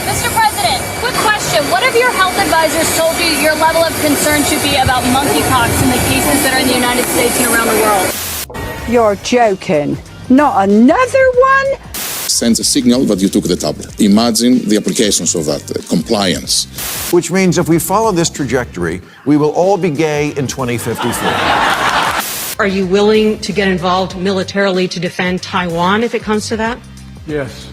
Mr. President, quick question. What have your health advisors told you your level of concern should be about monkeypox in the cases that are in the United States and around the world? You're joking. Not another one? Sends a signal that you took the tablet. Imagine the applications of that, compliance. Which means if we follow this trajectory, we will all be gay in 2054. Are you willing to get involved militarily to defend Taiwan if it comes to that? Yes.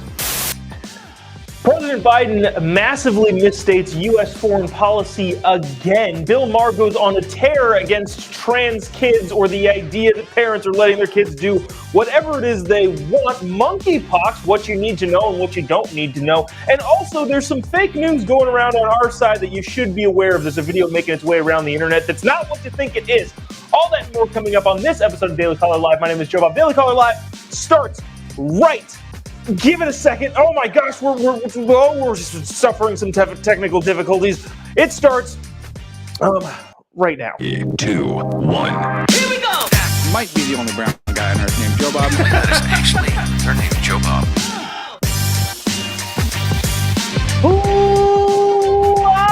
President Biden massively misstates U.S. foreign policy again. Bill Maher goes on a tear against trans kids or the idea that parents are letting their kids do whatever it is they want. Monkeypox, what you need to know and what you don't need to know. And also, there's some fake news going around on our side that you should be aware of. There's a video making its way around the internet that's not what you think it is. All that and more coming up on this episode of Daily Caller Live. My name is Jobob. Daily Caller Live starts right. Give it a second. Oh my gosh, we're suffering some technical difficulties. It starts right now. 3, 2, 1. Here we go. That might be the only brown guy on earth named Jobob. That is actually her name, Jobob.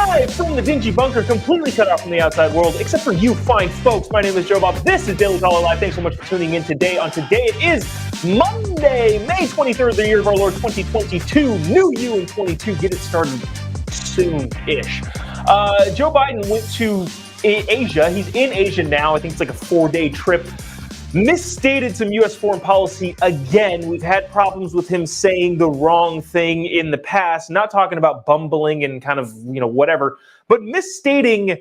Live from the dingy bunker, completely cut off from the outside world, except for you fine folks. My name is Jobob. This is Daily Caller Live. Thanks so much for tuning in today. On today, it is Monday, May 23rd, the year of our Lord 2022. New you in 22. Get it started soon-ish. Joe Biden went to Asia. He's in Asia now. I think it's like a 4-day trip. Misstated some U.S. foreign policy again. We've had problems with him saying the wrong thing in the past. Not talking about bumbling and kind of, whatever, but misstating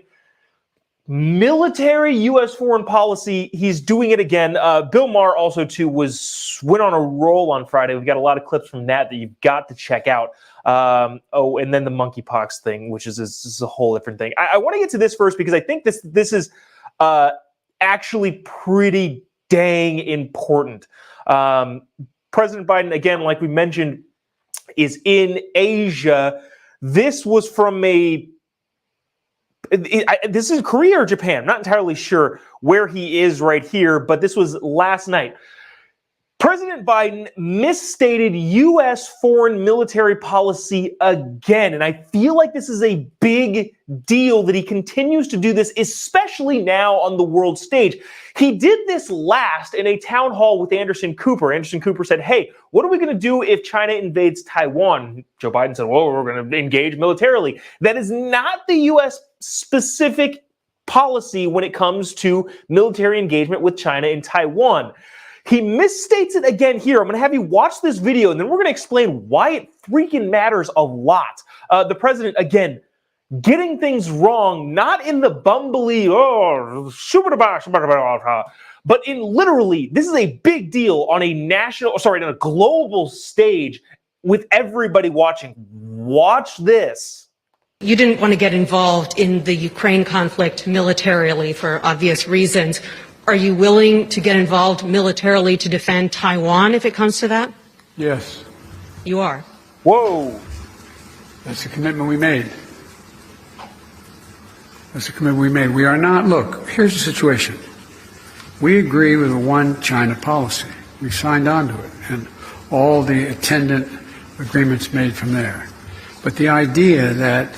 military U.S. foreign policy. He's doing it again. Bill Maher also, too, went on a roll on Friday. We've got a lot of clips from that you've got to check out. And then the monkeypox thing, which is a whole different thing. I want to get to this first because I think this is actually pretty dang important. President Biden, again, like we mentioned, is in Asia. This was from this is Korea or Japan. I'm not entirely sure where he is right here, but this was last night. President Biden misstated U.S. foreign military policy again, and I feel like this is a big deal that he continues to do this, especially now on the world stage. He did this last in a town hall with Anderson Cooper. Anderson Cooper said, hey, what are we going to do if China invades Taiwan? Joe Biden said, well, we're going to engage militarily. That is not the U.S. specific policy when it comes to military engagement with China in Taiwan. He misstates it again here. I'm going to have you watch this video, and then we're going to explain why it freaking matters a lot. The president, again, getting things wrong, not in the bumbly, but in literally, this is a big deal on on a global stage with everybody watching. Watch this. You didn't want to get involved in the Ukraine conflict militarily for obvious reasons. Are you willing to get involved militarily to defend Taiwan if it comes to that? Yes. You are. Whoa. That's the commitment we made. We are not, look, here's the situation. We agree with a one China policy. We signed on to it and all the attendant agreements made from there. But the idea that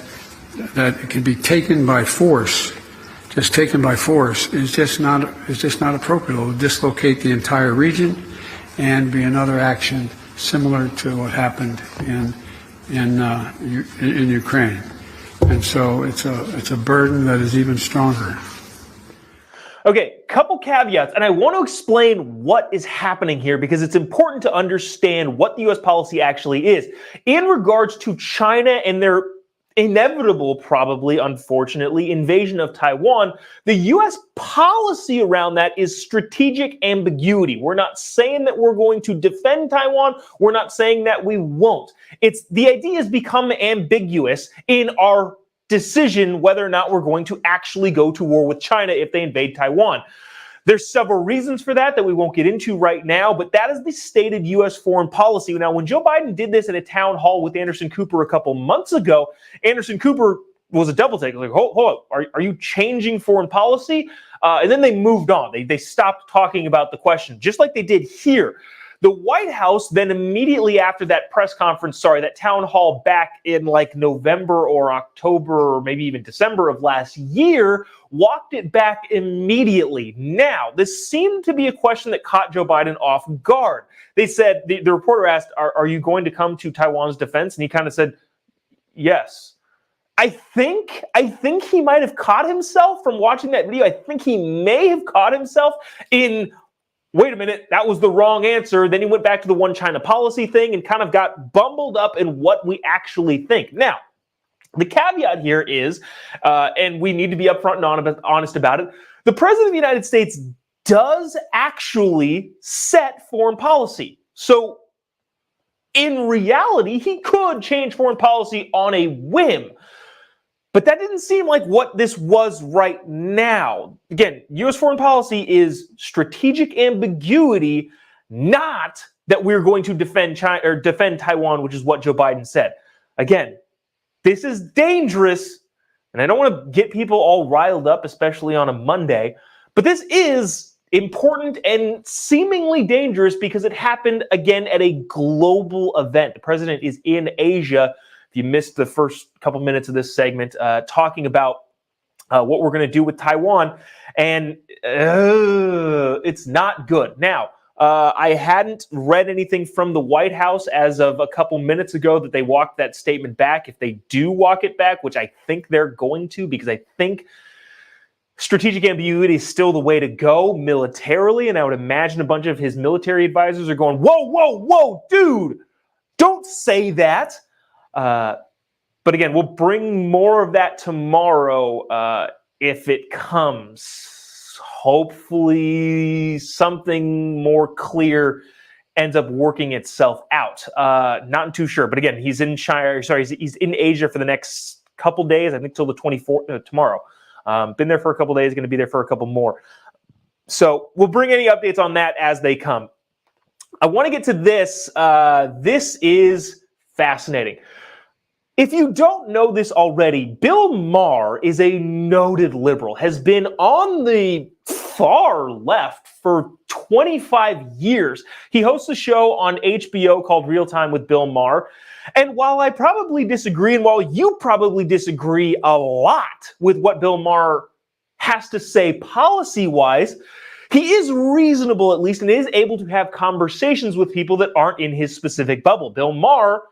it can be taken by force, is just not appropriate. It will dislocate the entire region and be another action similar to what happened in Ukraine. And so it's a burden that is even stronger. Okay, couple caveats, and I want to explain what is happening here because it's important to understand what the U.S. policy actually is. In regards to China and their inevitable, probably, unfortunately, invasion of Taiwan, the U.S. policy around that is strategic ambiguity. We're not saying that we're going to defend Taiwan. We're not saying that we won't. The idea has become ambiguous in our decision whether or not we're going to actually go to war with China if they invade Taiwan. There's several reasons for that we won't get into right now, but that is the stated U.S. foreign policy. Now, when Joe Biden did this at a town hall with Anderson Cooper a couple months ago, Anderson Cooper was a double take. Like, hold up, are you changing foreign policy? And then they moved on. They stopped talking about the question, just like they did here. The White House then immediately after that press conference, that town hall back in like November or October or maybe even December of last year, walked it back immediately. Now, this seemed to be a question that caught Joe Biden off guard. They said, the reporter asked, are you going to come to Taiwan's defense? And he kind of said, yes. I think he might have caught himself from watching that video. I think he may have caught himself in, wait a minute, that was the wrong answer. Then he went back to the one China policy thing and kind of got bumbled up in what we actually think. Now, the caveat here is, and we need to be upfront and honest about it, the President of the United States does actually set foreign policy. So in reality, he could change foreign policy on a whim. But that didn't seem like what this was right now. Again, U.S. foreign policy is strategic ambiguity, not that we're going to defend China or defend Taiwan, which is what Joe Biden said. Again, this is dangerous, and I don't want to get people all riled up, especially on a Monday, but this is important and seemingly dangerous because it happened again at a global event. The president is in Asia. If you missed the first couple minutes of this segment, talking about what we're going to do with Taiwan, and it's not good. Now, I hadn't read anything from the White House as of a couple minutes ago that they walked that statement back. If they do walk it back, which I think they're going to, because I think strategic ambiguity is still the way to go militarily, and I would imagine a bunch of his military advisors are going, whoa, whoa, whoa, dude, don't say that. But again, we'll bring more of that tomorrow if it comes. Hopefully something more clear ends up working itself out. Not too sure. But again, he's in China. He's in Asia for the next couple days, I think till the 24th, tomorrow. Been there for a couple days, going to be there for a couple more. So we'll bring any updates on that as they come. I want to get to this. This is fascinating. If you don't know this already, Bill Maher is a noted liberal, has been on the far left for 25 years. He hosts a show on HBO called Real Time with Bill Maher. And while I probably disagree, and while you probably disagree a lot with what Bill Maher has to say policy-wise, he is reasonable at least and is able to have conversations with people that aren't in his specific bubble. Bill Maher,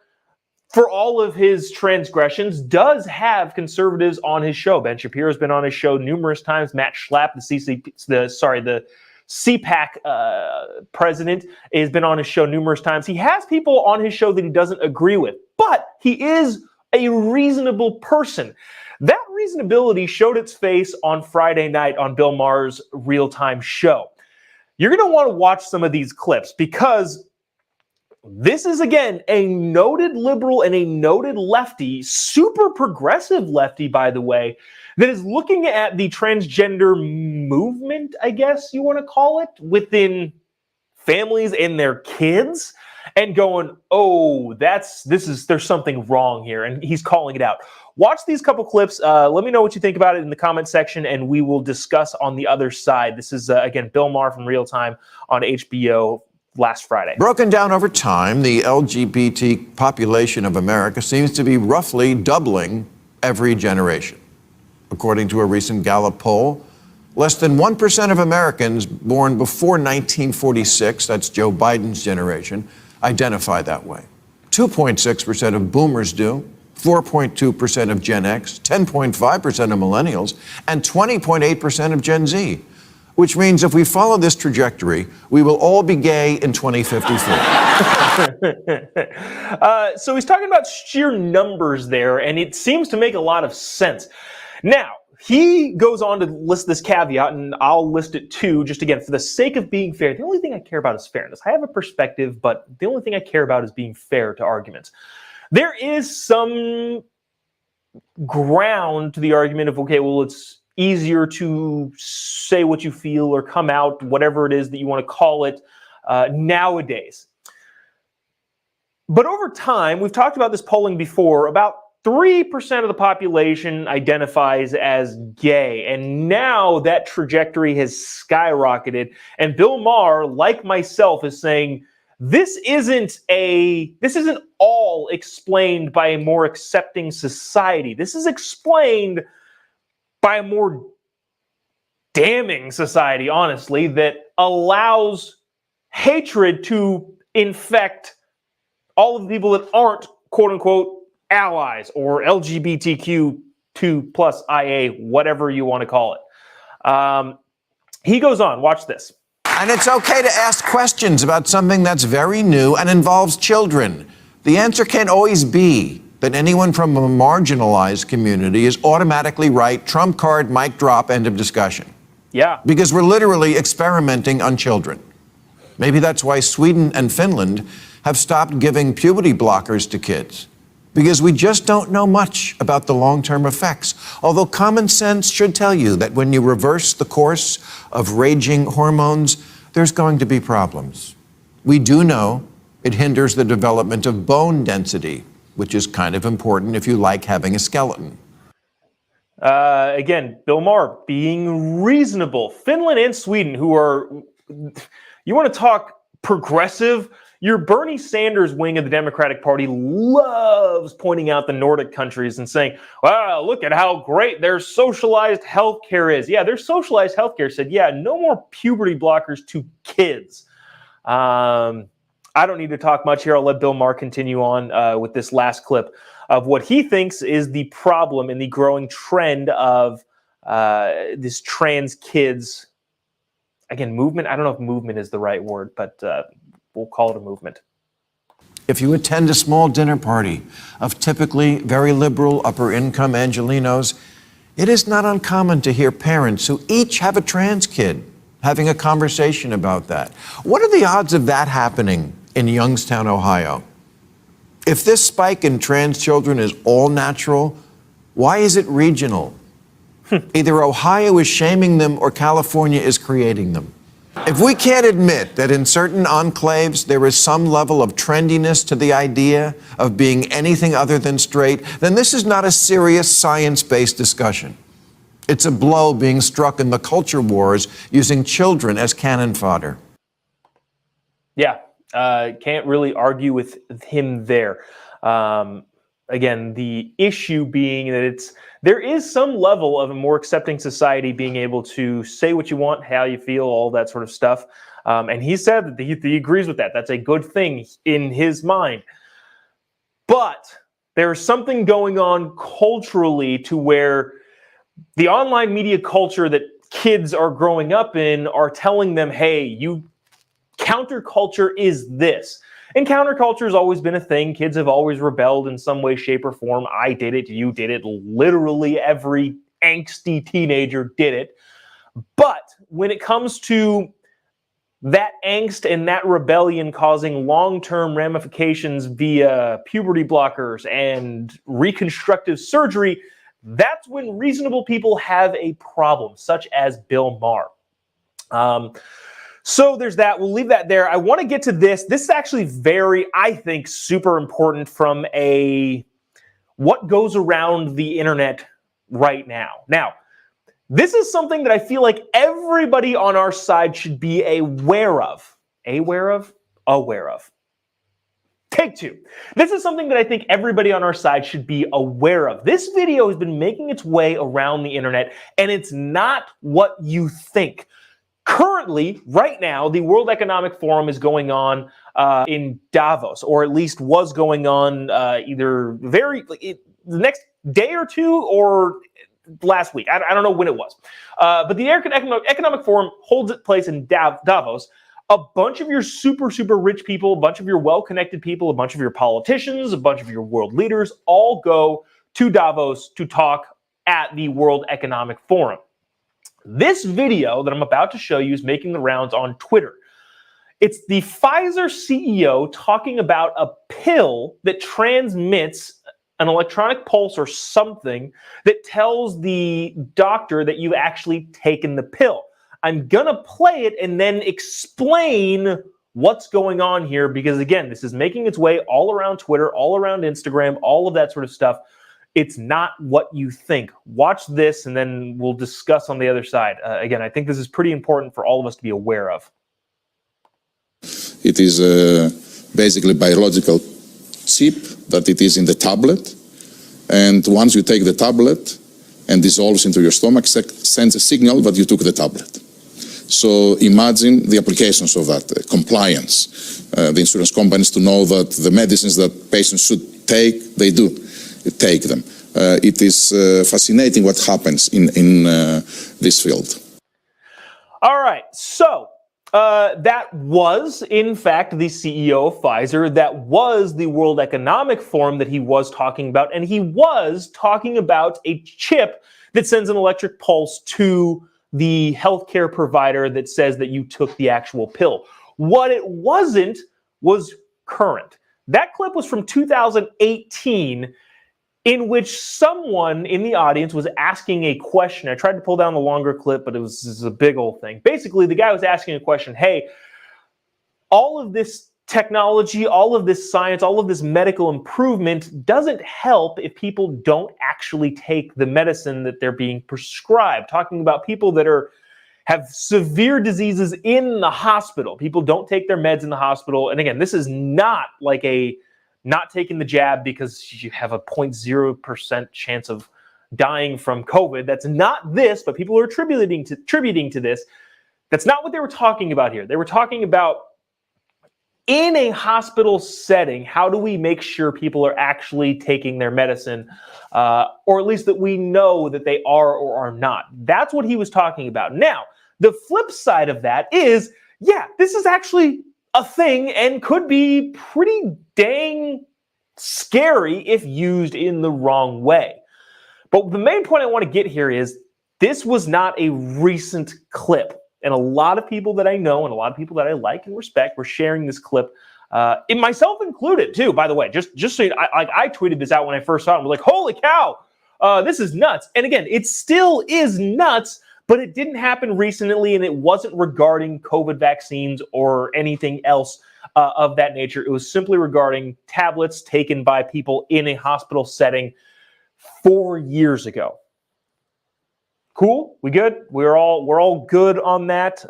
for all of his transgressions, does have conservatives on his show. Ben Shapiro's been on his show numerous times. Matt Schlapp, the CPAC president, has been on his show numerous times. He has people on his show that he doesn't agree with, but he is a reasonable person. That reasonability showed its face on Friday night on Bill Maher's Real Time show. You're going to want to watch some of these clips because this is, again, a noted liberal and a noted lefty, super progressive lefty, by the way, that is looking at the transgender movement, I guess you want to call it, within families and their kids, and going, oh, there's something wrong here, and he's calling it out. Watch these couple clips. Let me know what you think about it in the comment section, and we will discuss on the other side. This is, again, Bill Maher from Real Time on HBO last Friday. Broken down over time, the LGBT population of America seems to be roughly doubling every generation. According to a recent Gallup poll, less than 1% of Americans born before 1946, that's Joe Biden's generation, identify that way. 2.6% of boomers do, 4.2% of Gen X, 10.5% of millennials, and 20.8% of Gen Z. Which means if we follow this trajectory, we will all be gay in 2054. So he's talking about sheer numbers there, and it seems to make a lot of sense. Now, he goes on to list this caveat, and I'll list it too, just again, for the sake of being fair. The only thing I care about is fairness. I have a perspective, but the only thing I care about is being fair to arguments. There is some ground to the argument of, okay, well, it's easier to say what you feel or come out, whatever it is that you want to call it, nowadays. But over time, we've talked about this polling before, about 3% of the population identifies as gay. And now that trajectory has skyrocketed. And Bill Maher, like myself, is saying This isn't all explained by a more accepting society. This is explained by a more damning society, honestly, that allows hatred to infect all of the people that aren't, quote unquote, allies or LGBTQ2 plus IA, whatever you want to call it. He goes on, watch this. And it's okay to ask questions about something that's very new and involves children. The answer can't always be that anyone from a marginalized community is automatically right, trump card, mic drop, end of discussion. Yeah. Because we're literally experimenting on children. Maybe that's why Sweden and Finland have stopped giving puberty blockers to kids. Because we just don't know much about the long-term effects. Although common sense should tell you that when you reverse the course of raging hormones, there's going to be problems. We do know it hinders the development of bone density, which is kind of important if you like having a skeleton. Again, Bill Maher being reasonable. Finland and Sweden, who are, you want to talk progressive? Your Bernie Sanders wing of the Democratic Party loves pointing out the Nordic countries and saying, wow, look at how great their socialized healthcare is. Yeah, their socialized healthcare said, yeah, no more puberty blockers to kids. I don't need to talk much here. I'll let Bill Maher continue on with this last clip of what he thinks is the problem in the growing trend of this trans kids, again, movement. I don't know if movement is the right word, but we'll call it a movement. If you attend a small dinner party of typically very liberal, upper-income Angelenos, it is not uncommon to hear parents who each have a trans kid having a conversation about that. What are the odds of that happening in Youngstown, Ohio? If this spike in trans children is all natural, why is it regional? Either Ohio is shaming them or California is creating them. If we can't admit that in certain enclaves there is some level of trendiness to the idea of being anything other than straight, then this is not a serious science-based discussion. It's a blow being struck in the culture wars using children as cannon fodder. Yeah, can't really argue with him there. Again, the issue being that there is some level of a more accepting society being able to say what you want, how you feel, all that sort of stuff. And he said that he agrees with that. That's a good thing in his mind. But there's something going on culturally to where the online media culture that kids are growing up in are telling them, hey, counterculture is this. And counterculture has always been a thing. Kids have always rebelled in some way, shape, or form. I did it. You did it. Literally every angsty teenager did it. But when it comes to that angst and that rebellion causing long-term ramifications via puberty blockers and reconstructive surgery, that's when reasonable people have a problem, such as Bill Maher. So there's that. We'll leave that there. I want to get to this. This is actually very, I think, super important from what goes around the internet right now. Now, this is something that I feel like everybody on our side should be aware of. Aware of? Aware of. Take two. This is something that I think everybody on our side should be aware of. This video has been making its way around the internet, and it's not what you think. Currently, right now, the World Economic Forum is going on in Davos, or at least was going on either the next day or two or last week. I don't know when it was. But the Economic Forum holds its place in Davos. A bunch of your super, super rich people, a bunch of your well-connected people, a bunch of your politicians, a bunch of your world leaders all go to Davos to talk at the World Economic Forum. This video that I'm about to show you is making the rounds on Twitter. It's the Pfizer CEO talking about a pill that transmits an electronic pulse or something that tells the doctor that you've actually taken the pill. I'm going to play it and then explain what's going on here because, again, this is making its way all around Twitter, all around Instagram, all of that sort of stuff. It's not what you think. Watch this, and then we'll discuss on the other side. Again, I think this is pretty important for all of us to be aware of. It is basically biological chip that it is in the tablet. And once you take the tablet and dissolves into your stomach, sends a signal that you took the tablet. So imagine the applications of that, compliance. The insurance companies to know that the medicines that patients should take, they do take them. It is fascinating what happens in this field. All right, so that was, in fact, the CEO of Pfizer. That was the World Economic Forum that he was talking about. And he was talking about a chip that sends an electric pulse to the healthcare provider that says that you took the actual pill. What it wasn't was current. That clip was from 2018, in which someone in the audience was asking a question. I tried to pull down the longer clip, but it was a big old thing. Basically, the guy was asking a question. Hey, all of this technology, all of this science, all of this medical improvement doesn't help if people don't actually take the medicine that they're being prescribed. Talking about people that have severe diseases in the hospital. People don't take their meds in the hospital. And again, this is not like not taking the jab because you have a 0.0% chance of dying from COVID. That's not this, but people are attributing to this. That's not what they were talking about here. They were talking about, in a hospital setting, how do we make sure people are actually taking their medicine, or at least that we know that they are or are not. That's what he was talking about. Now, the flip side of that is, yeah, this is actually a thing and could be pretty dang scary if used in the wrong way. But the main point I want to get here is this was not a recent clip. And a lot of people that I know and a lot of people that I like and respect were sharing this clip, and myself included too, by the way. Just so you know, I tweeted this out when I first saw it. I was like, holy cow, this is nuts. And again, it still is nuts, but it didn't happen recently and it wasn't regarding COVID vaccines or anything else of that nature. It was simply regarding tablets taken by people in a hospital setting 4 years ago. Cool? We good? We're all good on that.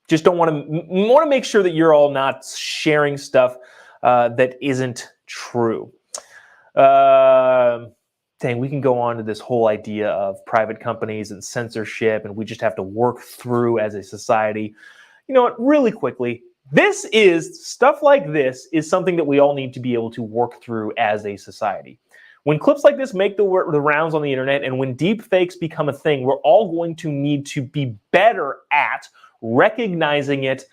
Just don't want to make sure that you're all not sharing stuff that isn't true. Dang, we can go on to this whole idea of private companies and censorship, and we just have to work through as a society. You know what? Really quickly, stuff like this is something that we all need to be able to work through as a society. When clips like this make the rounds on the internet and when deep fakes become a thing, we're all going to need to be better at recognizing it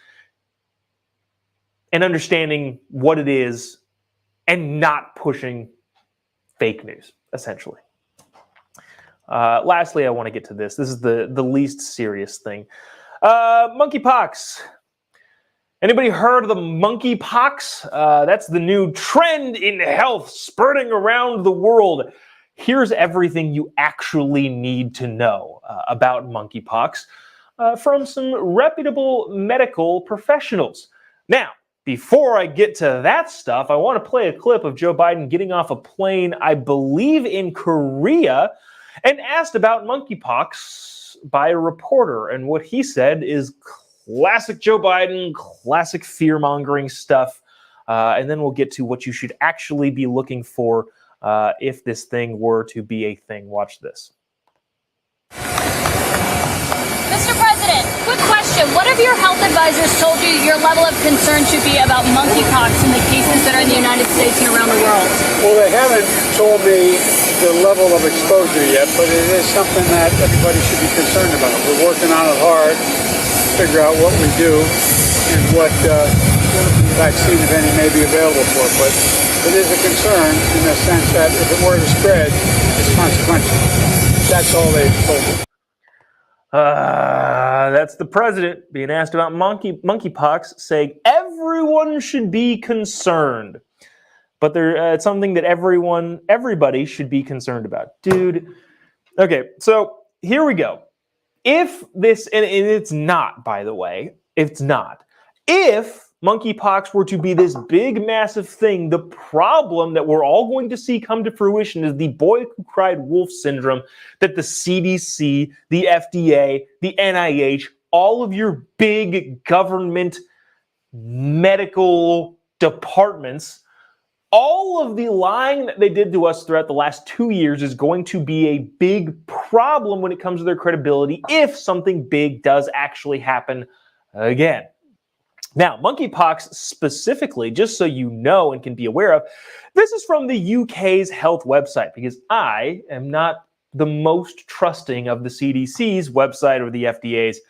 and understanding what it is and not pushing fake news, essentially. Lastly, I want to get to this. This is the least serious thing. Monkeypox. Anybody heard of the monkeypox? That's the new trend in health spurting around the world. Here's everything you actually need to know about monkeypox from some reputable medical professionals. Now, before I get to that stuff, I want to play a clip of Joe Biden getting off a plane, I believe in Korea, and asked about monkeypox by a reporter. And what he said is classic Joe Biden, classic fear-mongering stuff. And then we'll get to what you should actually be looking for if this thing were to be a thing. Watch this. Mr. President, quick question. What have your health advisors told you your level of concern should be about monkeypox in the cases that are in the United States and around the world? Well, they haven't told me the level of exposure yet, but it is something that everybody should be concerned about. We're working on it hard, figure out what we do and what vaccine, if any, may be available for it. But it is a concern in the sense that if it were to spread, it's consequential. That's all they've told me. That's the president being asked about monkeypox, saying everyone should be concerned. But it's something that everybody should be concerned about. Dude, okay, so here we go. If this, and it's not, by the way, it's not. If monkeypox were to be this big, massive thing, the problem that we're all going to see come to fruition is the boy who cried wolf syndrome that the CDC, the FDA, the NIH, all of your big government medical departments. All of the lying that they did to us throughout the last 2 years is going to be a big problem when it comes to their credibility if something big does actually happen again. Now, monkeypox specifically, just so you know and can be aware of, this is from the UK's health website, because I am not the most trusting of the CDC's website or the FDA's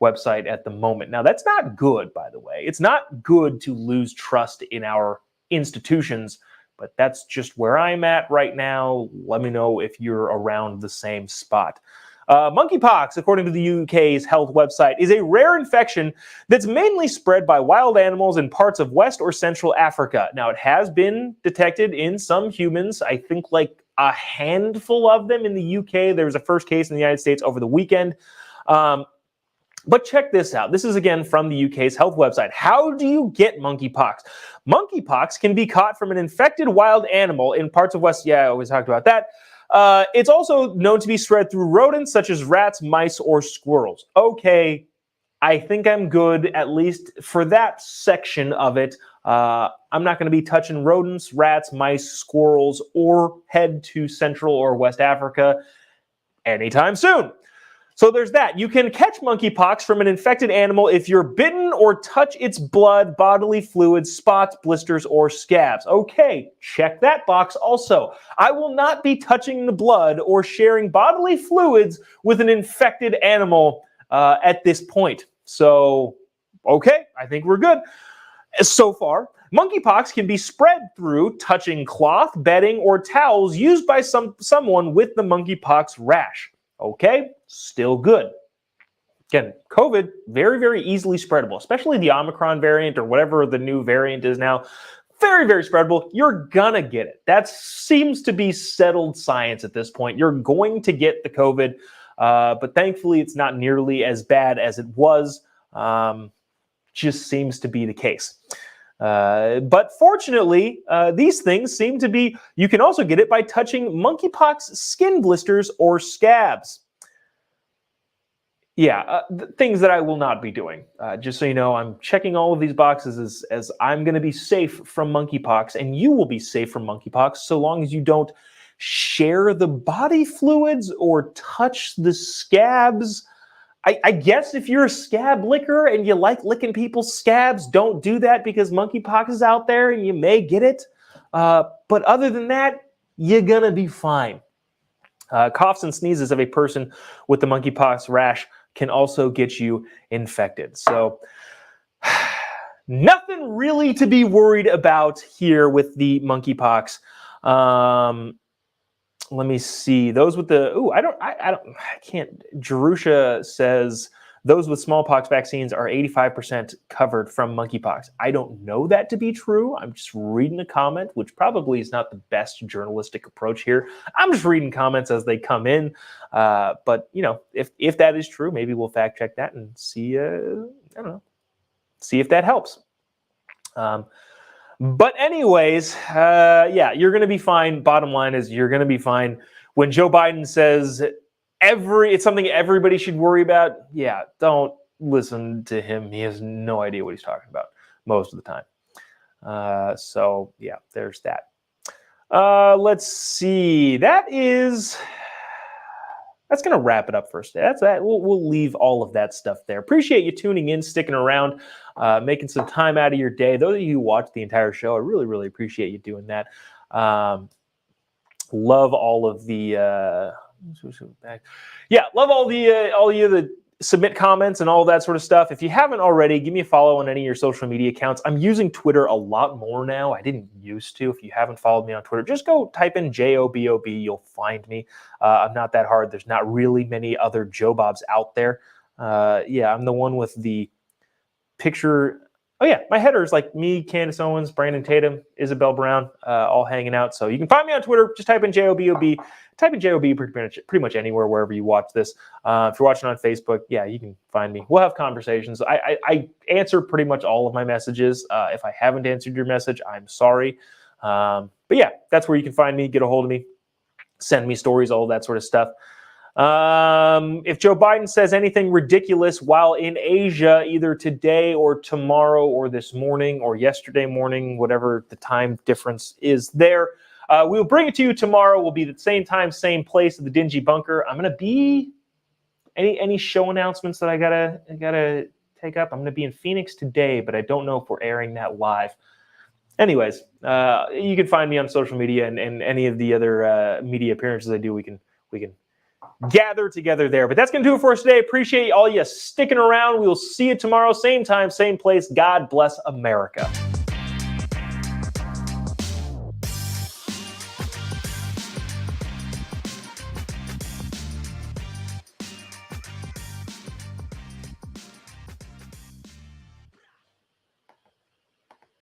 website at the moment. Now, that's not good, by the way. It's not good to lose trust in our institutions, but that's just where I'm at right now. Let me know if you're around the same spot. Monkeypox, according to the UK's health website, is a rare infection that's mainly spread by wild animals in parts of West or Central Africa. Now, it has been detected in some humans, I think like a handful of them in the UK. There was a first case in the United States over the weekend. But check this out. This is, again, from the UK's health website. How do you get monkeypox? Monkeypox can be caught from an infected wild animal in parts of West... Yeah, we talked about that. It's also known to be spread through rodents such as rats, mice, or squirrels. Okay, I think I'm good, at least for that section of it. I'm not going to be touching rodents, rats, mice, squirrels, or head to Central or West Africa anytime soon. So there's that. You can catch monkeypox from an infected animal if you're bitten or touch its blood, bodily fluids, spots, blisters, or scabs. Okay, check that box also. I will not be touching the blood or sharing bodily fluids with an infected animal at this point. So, okay, I think we're good. So far, monkeypox can be spread through touching cloth, bedding, or towels used by someone with the monkeypox rash. Okay, still good. Again, COVID, very, very easily spreadable, especially the Omicron variant or whatever the new variant is now. Very, very spreadable. You're gonna get it. That seems to be settled science at this point. You're going to get the COVID, but thankfully it's not nearly as bad as it was. Just seems to be the case. But fortunately, these things seem to be, you can also get it by touching monkeypox skin blisters or scabs. Yeah, things that I will not be doing. Just so you know, I'm checking all of these boxes as I'm going to be safe from monkeypox, and you will be safe from monkeypox so long as you don't share the body fluids or touch the scabs. I guess if you're a scab licker and you like licking people's scabs, don't do that because monkeypox is out there and you may get it. But other than that, you're going to be fine. Coughs and sneezes of a person with the monkeypox rash can also get you infected. So nothing really to be worried about here with the monkeypox. Let me see. Those with the I can't. Jerusha says those with smallpox vaccines are 85% covered from monkeypox. I don't know that to be true. I'm just reading a comment, which probably is not the best journalistic approach here. I'm just reading comments as they come in. But you know, if that is true, maybe we'll fact check that and see. I don't know. See if that helps. But anyways, yeah, you're going to be fine. Bottom line is you're going to be fine. When Joe Biden says it's something everybody should worry about, yeah, don't listen to him. He has no idea what he's talking about most of the time. So, yeah, there's that. Let's see. That's going to wrap it up for us today. That's that. We'll leave all of that stuff there. Appreciate you tuning in, sticking around, making some time out of your day. Those of you who watch the entire show, I really, really appreciate you doing that. Love all of the love all you that submit comments and all that sort of stuff. If you haven't already, give me a follow on any of your social media accounts. I'm using Twitter a lot more now. I didn't used to. If you haven't followed me on Twitter, just go type in Jobob. You'll find me. I'm not that hard. There's not really many other Jobobs out there. Yeah, I'm the one with the picture. Oh yeah, my header is like me, Candace Owens, Brandon Tatum, Isabel Brown, all hanging out. So you can find me on Twitter. Just type in Jobob. Type in Jobob pretty much anywhere, wherever you watch this. If you're watching on Facebook, yeah, you can find me. We'll have conversations. I answer pretty much all of my messages. If I haven't answered your message, I'm sorry. But yeah, that's where you can find me, get a hold of me, send me stories, all that sort of stuff. If Joe Biden says anything ridiculous while in Asia, either today or tomorrow or this morning or yesterday morning, whatever the time difference is there, we'll bring it to you tomorrow. We'll be at the same time, same place at the Dingy Bunker. I'm going to be any show announcements that I gotta take up. I'm going to be in Phoenix today, but I don't know if we're airing that live. Anyways, you can find me on social media and any of the other media appearances I do. We can gather together there. But that's going to do it for us today. Appreciate all you sticking around. We will see you tomorrow, same time, same place. God bless America.